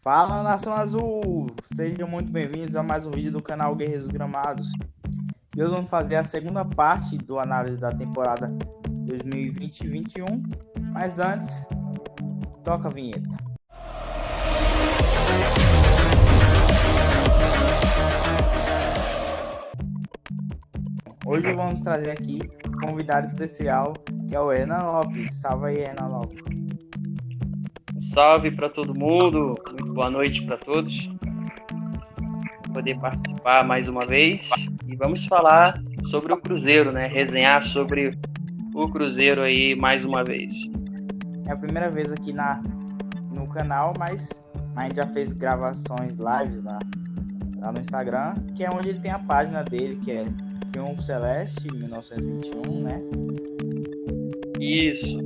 Fala, Nação Azul! Sejam muito bem-vindos a mais um vídeo do canal Guerreiros Gramados. E hoje vamos fazer a segunda parte do análise da temporada 2020-21. Mas antes, toca a vinheta. Hoje vamos trazer aqui um convidado especial, que é o Hernan Lopes. Salve aí, Hernan Lopes. Salve para todo mundo, muito boa noite para todos. Vou poder participar mais uma vez e vamos falar sobre o Cruzeiro, né? Resenhar sobre o Cruzeiro aí mais uma vez. É a primeira vez aqui no canal, mas a gente já fez gravações lives lá no Instagram, que é onde ele tem a página dele, que é Film Celeste 1921, né? Isso.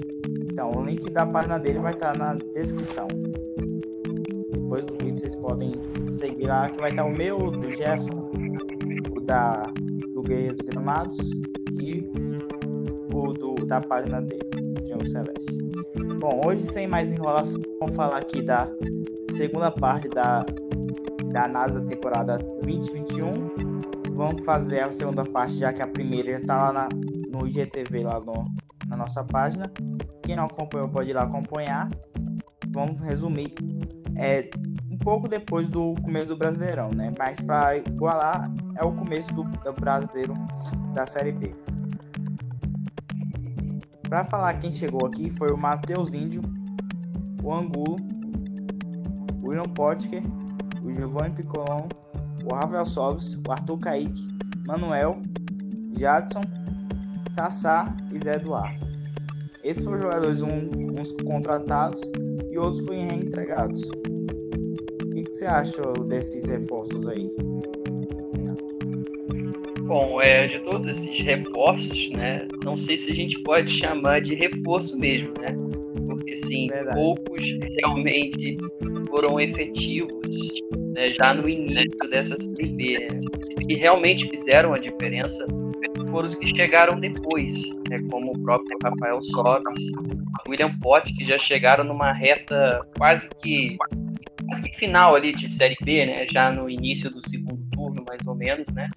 Então, o link da página dele vai estar na descrição. Depois do vídeo vocês podem seguir lá, que vai estar o meu, do Gerson, o do Guerreiros Gramados e o da página dele, Triunfo Celeste. Bom, hoje sem mais enrolação, vamos falar aqui da segunda parte da análise da temporada 2021. Vamos fazer a segunda parte, já que a primeira já está lá no IGTV, lá na nossa página. Quem não acompanhou pode ir lá acompanhar. Vamos resumir um pouco depois do começo do Brasileirão, né? Mas para igualar é o começo do Brasileiro da Série B. Para falar quem chegou aqui foi o Matheus Índio, o Angulo, o William Potker, o Giovanni Piccolon, o Rafael Sobis, o Arthur Kaique, Manuel, Jadson, Sassá e Zé Eduardo. Esses foram jogadores, uns contratados e outros foram reentregados. O que você achou desses reforços aí? Bom, de todos esses reforços, né? Não sei se a gente pode chamar de reforço mesmo, né? Porque, sim, poucos realmente foram efetivos, né, já no início dessa Série B, né? E realmente fizeram a diferença foram os que chegaram depois, né, como o próprio Rafael Sobis, William Potker, que já chegaram numa reta quase que final ali de Série B, né, já no início do segundo turno, mais ou menos, né,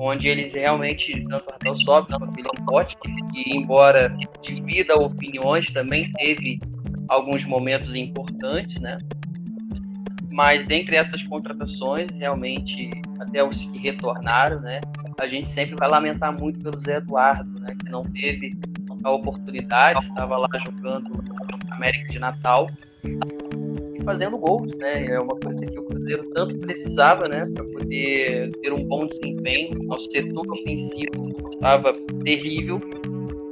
onde eles realmente, tanto o Rafael Sobis quanto o William Potker, que embora divida opiniões, também teve alguns momentos importantes, né, mas dentre essas contratações, realmente, até os que retornaram, né, a gente sempre vai lamentar muito pelo Zé Eduardo, né, que não teve a oportunidade, estava lá jogando na América de Natal e fazendo gols, né, é uma coisa que o Cruzeiro tanto precisava, né, para poder ter um bom desempenho. Nosso setor ofensivo estava terrível,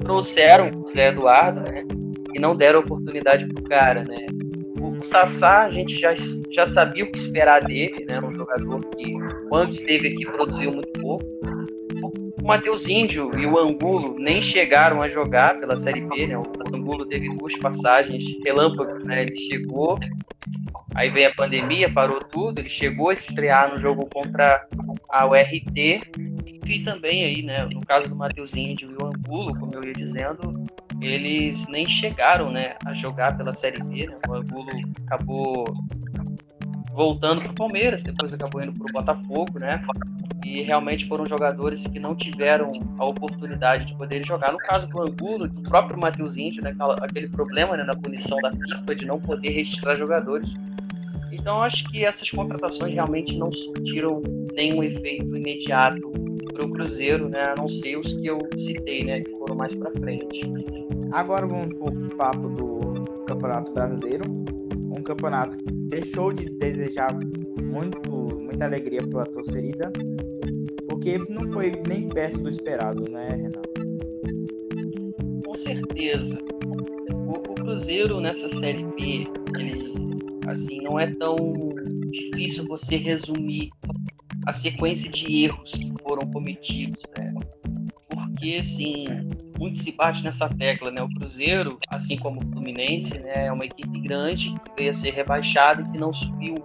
trouxeram o Zé Eduardo, né, e não deram oportunidade pro cara, né. O Sassá, a gente já sabia o que esperar dele, né? Um jogador que, quando esteve aqui, produziu muito pouco. O Matheus Índio e o Angulo nem chegaram a jogar pela Série B, né? O Angulo teve 2 passagens relâmpagos, né? Ele chegou, aí veio a pandemia, parou tudo, ele chegou a estrear no jogo contra a URT, e também aí, né? No caso do Matheus Índio e o Angulo, como eu ia dizendo, eles nem chegaram, né, a jogar pela Série B, né? O Angulo acabou voltando para o Palmeiras, depois acabou indo para o Botafogo, né? E realmente foram jogadores que não tiveram a oportunidade de poder jogar. No caso do Angulo, do próprio Matheus Índio, né, aquele problema, né, na punição da FIFA de não poder registrar jogadores. Então, acho que essas contratações realmente não surtiram nenhum efeito imediato para o Cruzeiro, né, a não ser os que eu citei, né, que foram mais para frente. Agora vamos para o papo do Campeonato Brasileiro, um campeonato que deixou de desejar muita alegria para a torcida, porque não foi nem perto do esperado, né, Renato? Com certeza. O Cruzeiro nessa Série B, ele, assim, não é tão difícil você resumir a sequência de erros que foram cometidos, né? Porque, assim, muito se bate nessa tecla, né? O Cruzeiro, assim como o Fluminense, né, é uma equipe grande que veio a ser rebaixada e que não subiu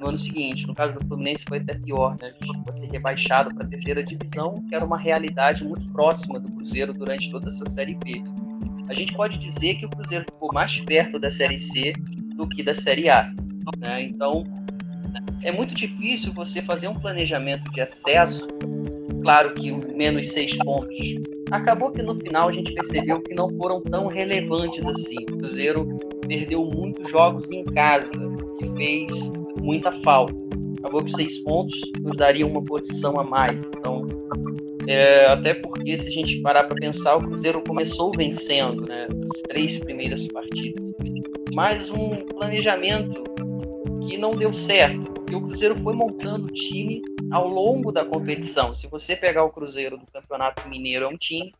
no ano seguinte. No caso do Fluminense foi até pior, né? Chegou a ser rebaixado para a terceira divisão, que era uma realidade muito próxima do Cruzeiro durante toda essa Série B. A gente pode dizer que o Cruzeiro ficou mais perto da Série C do que da Série A. né? Então, é muito difícil você fazer um planejamento de acesso. Claro que o menos 6 pontos. Acabou que no final a gente percebeu que não foram tão relevantes assim. O Cruzeiro perdeu muitos jogos em casa, que fez muita falta. Acabou que 6 pontos nos daria uma posição a mais. Então, até porque se a gente parar para pensar, o Cruzeiro começou vencendo, né, as 3 primeiras partidas. Mas um planejamento que não deu certo, porque o Cruzeiro foi montando o time ao longo da competição. Se você pegar o Cruzeiro do Campeonato Mineiro é um time,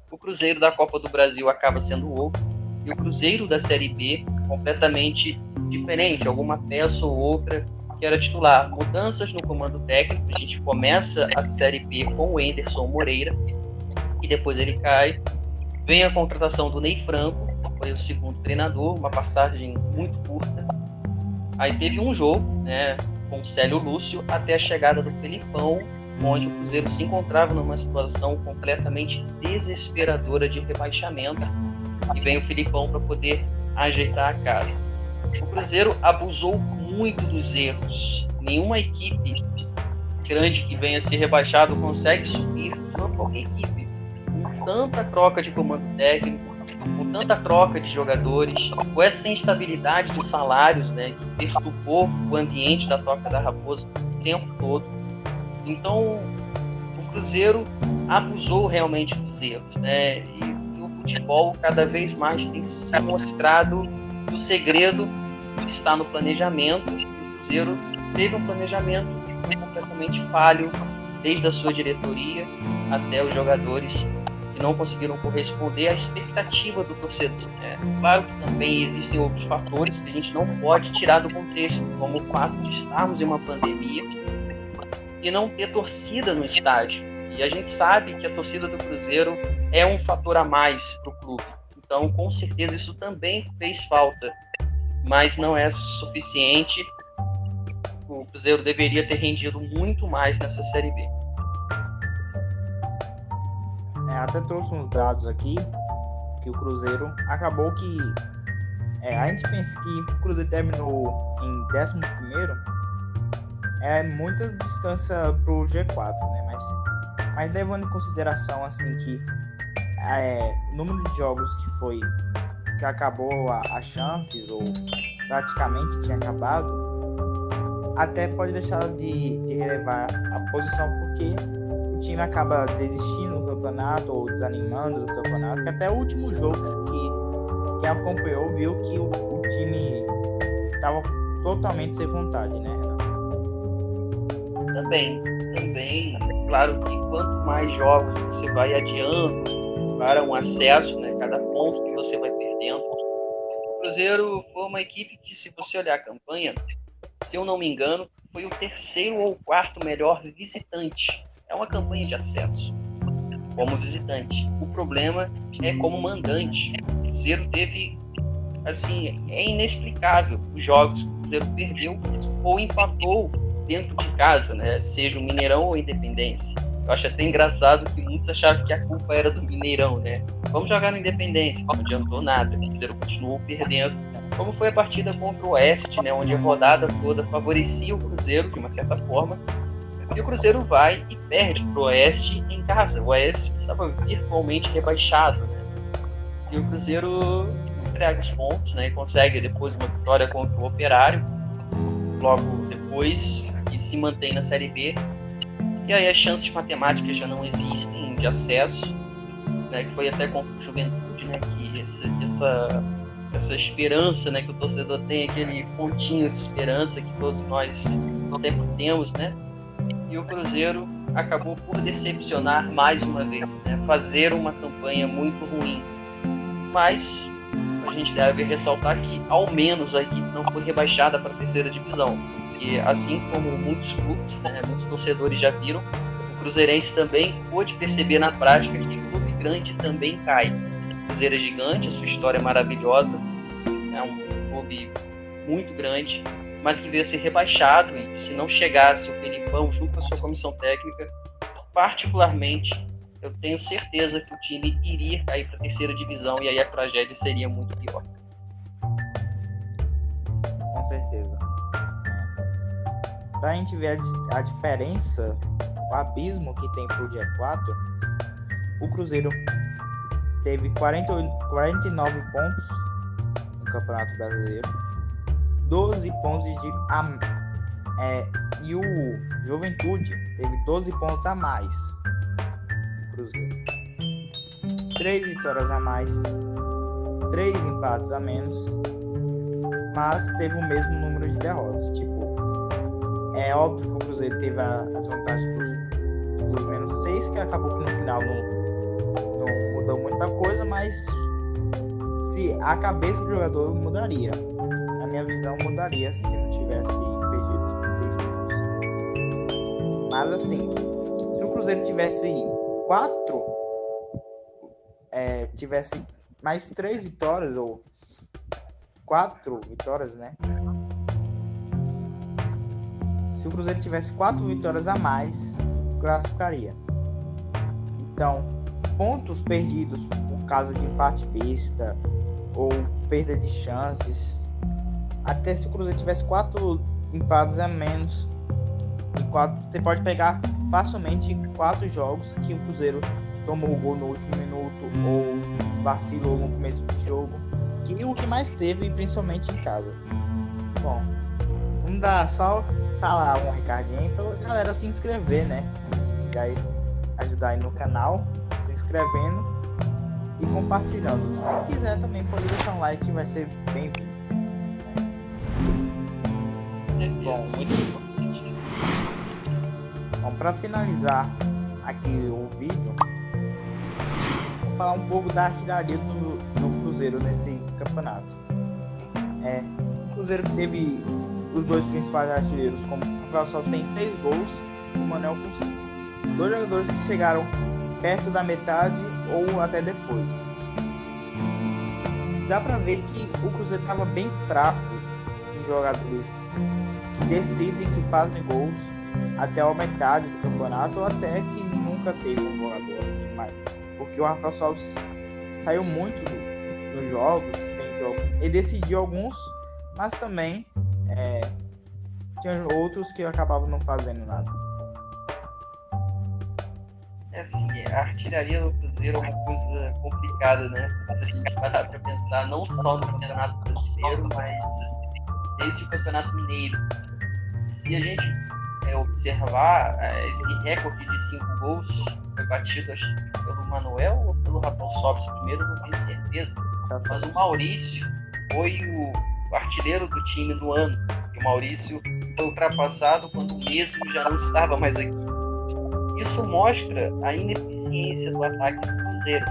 o Cruzeiro da Copa do Brasil acaba sendo outro, e o Cruzeiro da Série B completamente diferente, alguma peça ou outra que era titular. Mudanças no comando técnico, a gente começa a Série B com o Anderson Moreira, e depois ele cai. Vem a contratação do Ney Franco, foi o segundo treinador, uma passagem muito curta. Aí teve um jogo, né, com o Célio Lúcio, até a chegada do Felipão, onde o Cruzeiro se encontrava numa situação completamente desesperadora de rebaixamento, e vem o Felipão para poder ajeitar a casa. O Cruzeiro abusou muito dos erros. Nenhuma equipe grande que venha a ser rebaixado consegue subir, não qualquer equipe. Com tanta troca de comando técnico, com tanta troca de jogadores, com essa instabilidade de salários, né, que perturbou o ambiente da Toca da Raposa o tempo todo. Então, o Cruzeiro abusou realmente dos erros, né, e o futebol cada vez mais tem se mostrado que o segredo está no planejamento, e o Cruzeiro teve um planejamento que foi completamente falho, desde a sua diretoria até os jogadores, não conseguiram corresponder à expectativa do torcedor. Claro que também existem outros fatores que a gente não pode tirar do contexto, como o fato de estarmos em uma pandemia e não ter torcida no estádio. E a gente sabe que a torcida do Cruzeiro é um fator a mais para o clube. Então, com certeza, isso também fez falta, mas não é suficiente. O Cruzeiro deveria ter rendido muito mais nessa Série B. Até trouxe uns dados aqui, que o Cruzeiro acabou que... a gente pensa que o Cruzeiro terminou em 11º, é muita distância pro G4, né? Mas levando em consideração, assim, que o número de jogos que acabou as chances, ou praticamente tinha acabado, até pode deixar de relevar a posição, porque o time acaba desistindo do campeonato ou desanimando do campeonato, que até o último jogo que quem acompanhou viu que o time estava totalmente sem vontade, né, Renato? Também, claro que quanto mais jogos você vai adiando para um acesso, né, cada ponto que você vai perdendo. O Cruzeiro foi uma equipe que, se você olhar a campanha, se eu não me engano, foi o 3º ou 4º melhor visitante. É uma campanha de acesso como visitante. O problema é como mandante. O Cruzeiro teve, assim, é inexplicável os jogos que o Cruzeiro perdeu ou empatou dentro de casa, né? Seja o Mineirão ou a Independência. Eu acho até engraçado que muitos achavam que a culpa era do Mineirão, né? Vamos jogar na Independência, não adiantou nada. O Cruzeiro continuou perdendo. Como foi a partida contra o Oeste, né? Onde a rodada toda favorecia o Cruzeiro de uma certa forma. E o Cruzeiro vai e perde para o Oeste em casa. O Oeste estava virtualmente rebaixado, né? E o Cruzeiro entrega os pontos, né? E consegue depois uma vitória contra o Operário, logo depois, e se mantém na Série B. E aí as chances matemáticas já não existem de acesso, né? Que foi até contra o Juventude, né? Que essa esperança, né? Que o torcedor tem, aquele pontinho de esperança que todos nós sempre temos, né? E o Cruzeiro acabou por decepcionar mais uma vez, né? Fazer uma campanha muito ruim. Mas a gente deve ressaltar que, ao menos, a equipe não foi rebaixada para a 3ª divisão. Porque, assim como muitos clubes, né, muitos torcedores já viram, o Cruzeirense também pôde perceber na prática que clube grande também cai. O Cruzeiro é gigante, a sua história é maravilhosa, é um clube muito grande, mas que veio a ser rebaixado, e se não chegasse o Felipão junto com a sua comissão técnica, particularmente, eu tenho certeza que o time iria cair para a 3ª divisão, e aí a tragédia seria muito pior. Com Com certeza. Pra gente ver a diferença, o abismo que tem pro G4, o Cruzeiro teve 49 pontos no Campeonato Brasileiro, 12 pontos e o Juventude teve 12 pontos a mais do Cruzeiro. 3 vitórias a mais, 3 empates a menos, mas teve o mesmo número de derrotas. Tipo, é óbvio que o Cruzeiro teve a desvantagem dos menos 6, que acabou que no final não mudou muita coisa, mas se a cabeça do jogador mudaria. A minha visão mudaria se não tivesse perdido 6 pontos. Mas assim, se o Cruzeiro tivesse 3 vitórias ou 4 vitórias, né? Se o Cruzeiro tivesse 4 vitórias a mais, classificaria. Então, pontos perdidos por causa de empate besta ou perda de chances, até se o Cruzeiro tivesse 4 empates a menos, você pode pegar facilmente 4 jogos que o Cruzeiro tomou o gol no último minuto ou vacilou no começo do jogo, que é o que mais teve, principalmente em casa. Bom, vamos dar só falar um recadinho aí pra galera se inscrever, né? E aí ajudar aí no canal, se inscrevendo e compartilhando. Se quiser também pode deixar um like, vai ser bem-vindo. Bom, muito importante. Bom, para finalizar aqui o vídeo, vou falar um pouco da artilharia do Cruzeiro nesse campeonato. O Cruzeiro que teve os 2 principais artilheiros, como o Rafael Sobis tem 6 gols e o Manuel com 5. 2 jogadores que chegaram perto da metade ou até depois. Dá pra ver que o Cruzeiro estava bem fraco de jogadores que decidem, que fazem gols até a metade do campeonato, ou até que nunca teve um jogador assim, mas porque o Rafael Sobis saiu muito nos jogos, ele decidiu alguns, mas também tinha outros que acabavam não fazendo nada. Assim, a artilharia do Cruzeiro é uma coisa complicada, né? Se a gente parar pra pensar não só no Campeonato Brasileiro, mas desde o Campeonato Mineiro. Se a gente observar, esse recorde de 5 gols foi batido, acho que pelo Manuel ou pelo Rafael Sobis primeiro, não tenho certeza. Mas o Maurício foi o artilheiro do time no ano. E o Maurício foi ultrapassado quando o mesmo já não estava mais aqui. Isso mostra a ineficiência do ataque do Cruzeiro.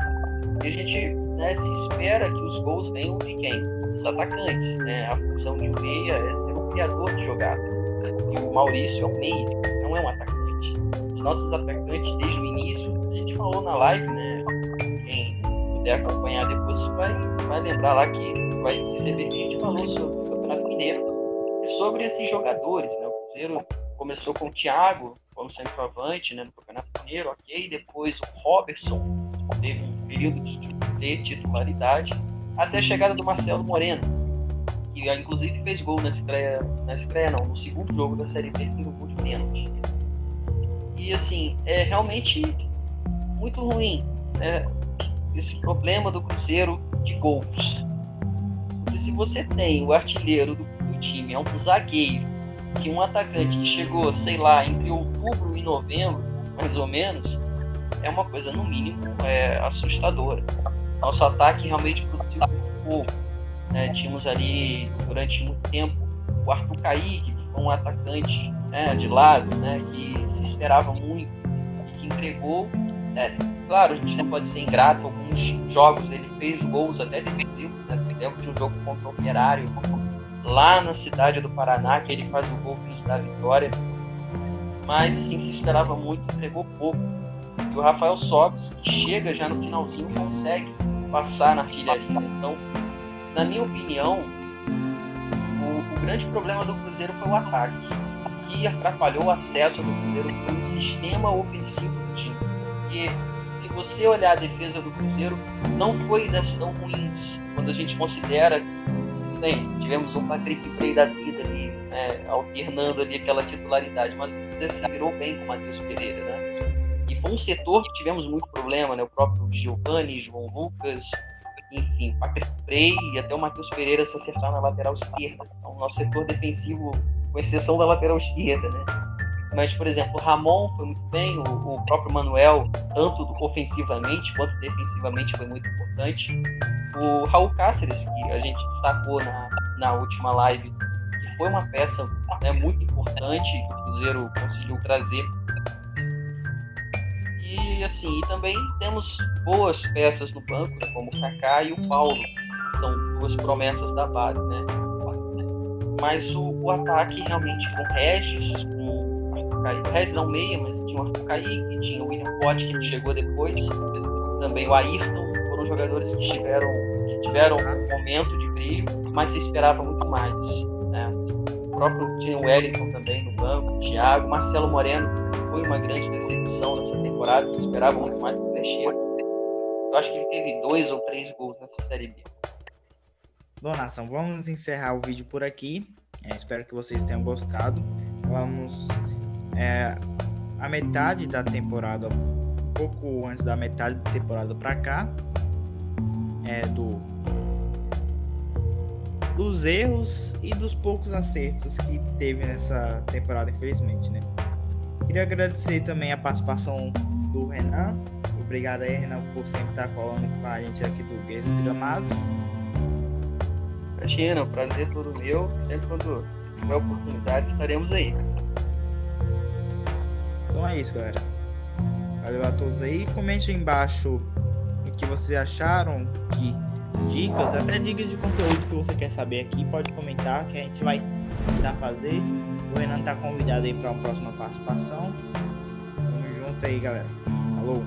E a gente se espera que os gols venham de quem? Dos atacantes. Né? A função de um meia é ser o criador de jogadas. E o Maurício é um meia, não é um atacante. Os nossos atacantes, desde o início, a gente falou na live, né? Quem puder acompanhar depois vai lembrar lá que vai perceber que a gente falou sobre o Campeonato Mineiro e sobre esses jogadores. Né? O Cruzeiro começou com o Thiago como centroavante, né, no Campeonato Mineiro, ok. Depois o Robertson teve um período de titularidade, até a chegada do Marcelo Moreno, que inclusive fez gol no segundo jogo da Série B, no gol de pênalti. E assim, é realmente muito ruim, né, esse problema do Cruzeiro de gols. Porque se você tem o artilheiro do time, é um zagueiro, que um atacante que chegou, sei lá, entre outubro e novembro, mais ou menos, é uma coisa, no mínimo, assustadora. Nosso ataque realmente produziu muito pouco. Tínhamos ali, durante muito tempo, o Arthur Kaique, que foi um atacante de lado, né, que se esperava muito e que entregou. Claro, a gente não pode ser ingrato, alguns jogos ele fez gols até decisivos, né? Lembro de um jogo contra o Operário, lá na cidade do Paraná, que ele faz o gol que nos dá a vitória. Mas assim, se esperava muito, entregou pouco. E o Rafael Sobis, que chega já no finalzinho, consegue passar na artilharia. Então, na minha opinião, o grande problema do Cruzeiro foi o ataque, que atrapalhou o acesso do Cruzeiro pelo sistema ofensivo do time. Porque se você olhar a defesa do Cruzeiro, não foi das tão ruins, quando a gente considera Bem, tivemos um Patrick Bray da vida ali, alternando ali aquela titularidade, mas se virou bem com o Matheus Pereira, né? E foi um setor que tivemos muito problema, né? O próprio Giovani, João Lucas, enfim, Patrick Bray e até o Matheus Pereira se acertar na lateral esquerda. Então, o nosso setor defensivo, com exceção da lateral esquerda, né? Mas, por exemplo, o Ramon foi muito bem, o próprio Manuel, tanto ofensivamente quanto defensivamente, foi muito importante. O Raul Cáceres, que a gente destacou na última live, que foi uma peça, né, muito importante que o Cruzeiro conseguiu trazer. E assim, também temos boas peças no banco, né, como o Kaká e o Paulo, que são duas promessas da base, né? Mas o ataque realmente com o Regis, com o Arthur Kaique, o Regis não meia, mas tinha o Arthur Kaique, tinha o William Potts, que chegou depois, também o Ayrton, foram jogadores que tiveram um momento de brilho, mas se esperava muito mais, né? O próprio tinha o Wellington também no banco, o Thiago, Marcelo Moreno foi uma grande decepção nessa temporada, se esperava muito mais do Teixeira. Eu acho que ele teve 2 ou 3 gols nessa Série B. Bom, nação, vamos encerrar o vídeo por aqui. Espero que vocês tenham gostado. Vamos a metade da temporada, pouco antes da metade da temporada para cá, dos erros e dos poucos acertos que teve nessa temporada, infelizmente, né? Queria agradecer também a participação do Renan. Obrigado aí, Renan, por sempre estar colando com a gente aqui do Guerreiros dos Gramados. Imagina, o prazer é todo meu. Sempre quando tiver oportunidade, estaremos aí. Então é isso, galera. Valeu a todos aí. Comente aí embaixo o que vocês acharam, que dicas, até dicas de conteúdo que você quer saber aqui. Pode comentar que a gente vai tentar fazer. O Renan tá convidado aí para uma próxima participação. Tamo junto aí, galera. Falou!